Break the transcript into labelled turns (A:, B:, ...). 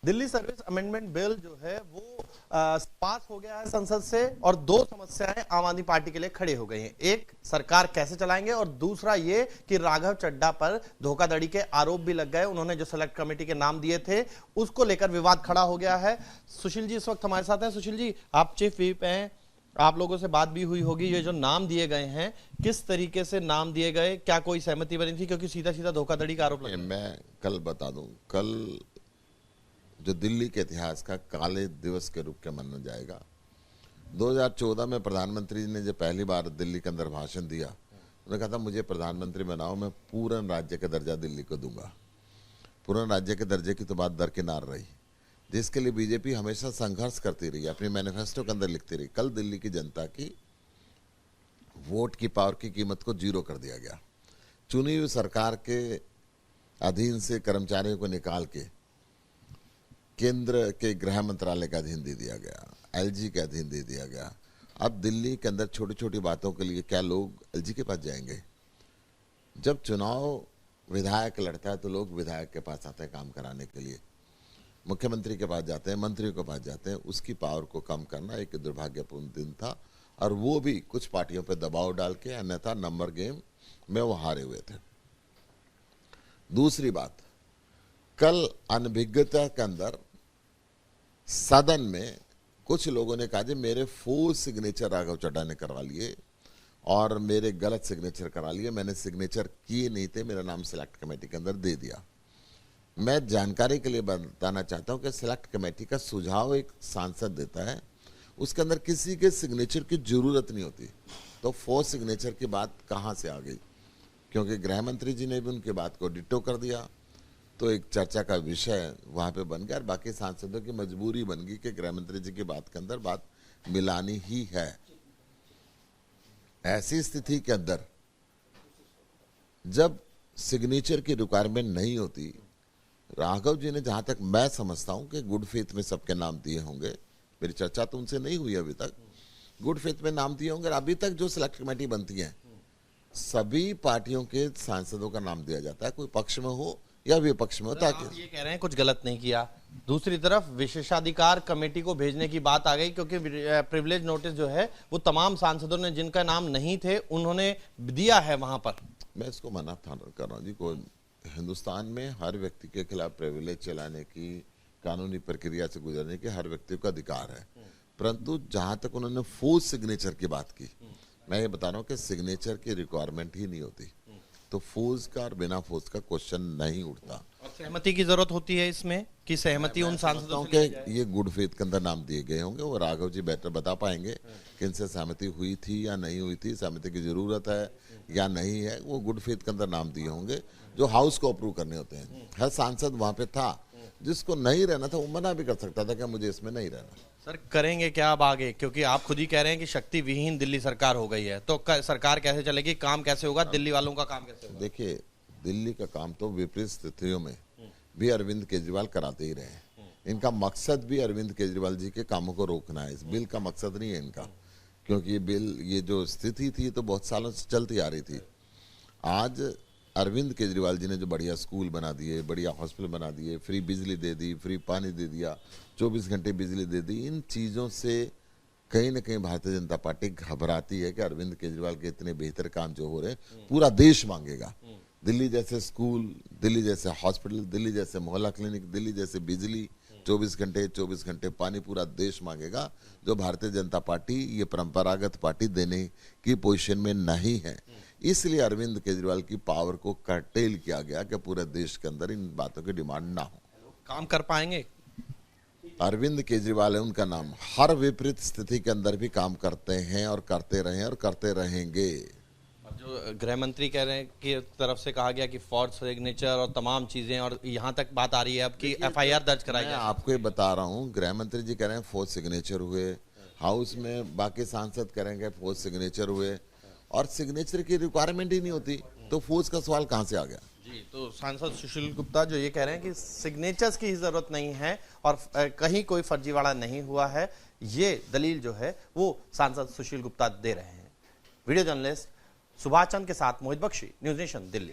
A: Delhi service amendment bill जो है वो पास हो गया है संसद से और दो समस्याएं आम आदमी पार्टी के लिए खड़ी हो गई हैं। एक, सरकार कैसे चलाएंगे, और दूसरा ये कि राघव चड्ढा पर धोखाधड़ी के आरोप भी लग गए। उन्होंने जो सेलेक्ट कमेटी के नाम दिए थे उसको लेकर विवाद खड़ा हो गया है। सुशील जी इस वक्त हमारे साथ हैं। सुशील जी, आप चीफ व्हिप हैं, आप लोगों से बात भी हुई होगी। ये जो नाम दिए गए हैं, किस तरीके से नाम दिए गए, क्या कोई सहमति बनी थी? क्योंकि सीधा सीधा धोखाधड़ी का आरोप लगा।
B: मैं कल बता दूं, कल जो दिल्ली के इतिहास का काले दिवस के रूप में माना जाएगा। 2014 में प्रधानमंत्री जी ने जब पहली बार दिल्ली के अंदर भाषण दिया, उन्होंने कहा था मुझे प्रधानमंत्री बनाओ, मैं पूर्ण राज्य का दर्जा दिल्ली को दूंगा। पूर्ण राज्य के दर्जे की तो बात दरकिनार रही, जिसके लिए बीजेपी हमेशा संघर्ष करती रही, अपने मैनिफेस्टो के अंदर लिखती रही। कल दिल्ली की जनता की वोट की पावर की कीमत को जीरो कर दिया गया। चुनी हुई सरकार के अधीन से कर्मचारियों को निकाल के केंद्र के गृह मंत्रालय का अधीन दे दिया गया, एलजी के अधीन दे दिया गया। अब दिल्ली के अंदर छोटी छोटी बातों के लिए क्या लोग एलजी के पास जाएंगे? जब चुनाव विधायक लड़ता है तो लोग विधायक के पास आते हैं काम कराने के लिए, मुख्यमंत्री के पास जाते हैं, मंत्रियों के पास जाते हैं। उसकी पावर को कम करना एक दुर्भाग्यपूर्ण दिन था, और वो भी कुछ पार्टियों पर दबाव डाल के, अन्यथा नंबर गेम में वो हारे हुए थे। दूसरी बात, कल अनभिज्ञता के अंदर सदन में कुछ लोगों ने कहा जी मेरे फोर्स सिग्नेचर राघव चड्ढा ने करवा लिए और मेरे गलत सिग्नेचर करा लिए, मैंने सिग्नेचर किए नहीं थे, मेरा नाम सिलेक्ट कमेटी के अंदर दे दिया। मैं जानकारी के लिए बताना चाहता हूं कि सिलेक्ट कमेटी का सुझाव एक सांसद देता है, उसके अंदर किसी के सिग्नेचर की जरूरत नहीं होती। तो फोर्स सिग्नेचर की बात कहां से आ गई? क्योंकि गृह मंत्री जी ने भी उनकी बात को डिटो कर दिया, तो एक चर्चा का विषय वहां पे बन गया, और बाकी सांसदों की मजबूरी बन गई कि गृह मंत्री जी की बात के अंदर बात मिलानी ही है। ऐसी स्थिति के अंदर जब सिग्नेचर की रिक्वायरमेंट नहीं होती, राघव जी ने जहां तक मैं समझता हूं कि गुड फेथ में सबके नाम दिए होंगे, मेरी चर्चा तो उनसे नहीं हुई अभी तक, गुड फेथ में नाम दिए होंगे। अभी तक जो सिलेक्ट कमेटी बनती है सभी पार्टियों के सांसदों का नाम दिया जाता है, कोई पक्ष में हो या विपक्ष में हो। ताकि
A: ये कह रहे हैं कुछ गलत नहीं किया। दूसरी तरफ विशेषाधिकार कमेटी को भेजने की बात आ गई, क्योंकि प्रिविलेज नोटिस जो है वो तमाम सांसदों ने जिनका नाम नहीं थे उन्होंने दिया है वहां पर।
B: मैं इसको मना कर रहा हूँ जी, कोई हिंदुस्तान में हर व्यक्ति के खिलाफ प्रिविलेज चलाने की, कानूनी प्रक्रिया से गुजरने की हर व्यक्ति को अधिकार है, परंतु जहां तक उन्होंने फोर्स सिग्नेचर की बात की, मैं ये बता रहा हूँ कि सिग्नेचर की रिक्वायरमेंट ही नहीं होती, तो फोर्स का और बिना फोर्स का क्वेश्चन नहीं उठता।
A: और सहमति की जरूरत होती है इसमें, कि सहमति उन सांसदों
B: के ये गुड फेथ के अंदर नाम दिए गए होंगे, वो राघव जी बेटर बता पाएंगे कि इनसे सहमति हुई थी या नहीं हुई थी, सहमति की जरूरत है या नहीं है। वो गुड फेथ के अंदर नाम दिए होंगे जो हाउस को अप्रूव करने होते हैं। हर सांसद वहां पे था, जिसको नहीं रहना था वो मना भी कर सकता था कि मुझे इसमें नहीं रहना।
A: सर करेंगे क्या अब आगे, क्योंकि आप खुद ही कह रहे हैं कि शक्ति विहीन दिल्ली सरकार हो गई है, तो सरकार कैसे चलेगी, काम कैसे होगा, दिल्ली वालों का काम कैसे होगा?
B: देखिए, दिल्ली का काम तो विपरीत स्थितियों में भी अरविंद केजरीवाल कराते ही रहे। इनका मकसद भी अरविंद केजरीवाल जी के कामों को रोकना है, इस बिल का मकसद नहीं है इनका, क्योंकि ये बिल, ये जो स्थिति थी तो बहुत सालों से चलती आ रही थी। आज अरविंद केजरीवाल जी ने जो बढ़िया स्कूल बना दिए, बढ़िया हॉस्पिटल बना दिए, फ्री बिजली दे दी, फ्री पानी दे दिया, 24 घंटे बिजली दे दी, इन चीज़ों से कहीं ना कहीं भारतीय जनता पार्टी घबराती है कि अरविंद केजरीवाल के इतने बेहतर काम जो हो रहे हैं पूरा देश मांगेगा। दिल्ली जैसे स्कूल, दिल्ली जैसे हॉस्पिटल, दिल्ली जैसे मोहल्ला क्लिनिक, दिल्ली जैसे बिजली, 24 घंटे पानी पूरा देश मांगेगा, जो भारतीय जनता पार्टी, ये परंपरागत पार्टी, देने की पोजीशन में नहीं है। इसलिए अरविंद केजरीवाल की पावर को कर्टेल किया गया कि पूरे देश के अंदर इन बातों की डिमांड ना हो।
A: काम कर पाएंगे?
B: अरविंद केजरीवाल है उनका नाम, हर विपरीत स्थिति के अंदर भी काम करते हैं और करते रहे और करते रहेंगे।
A: जो गृह मंत्री कह रहे हैं कि तरफ से कहा गया कि फॉर्स सिग्नेचर और तमाम चीजें, और यहाँ तक बात आ रही है अब कि एफआईआर दर्ज कराई जाए।
B: आपको ये बता रहा हूँ, गृह मंत्री जी कह रहे हैं फोर्स सिग्नेचर हुए, हाउस में बाकी सांसद करेंगे फोर्स सिग्नेचर हुए, और सिग्नेचर की रिक्वायरमेंट ही नहीं होती, तो फोर्स का सवाल कहां से आ गया?
A: जी, तो सांसद सुशील गुप्ता जो ये कह रहे हैं कि सिग्नेचर्स की जरूरत नहीं है और कहीं कोई फर्जीवाड़ा नहीं हुआ है, ये दलील जो है वो सांसद सुशील गुप्ता दे रहे हैं। वीडियो जर्नलिस्ट सुभाष चंद के साथ मोहित बख्शी, न्यूज नेशन दिल्ली।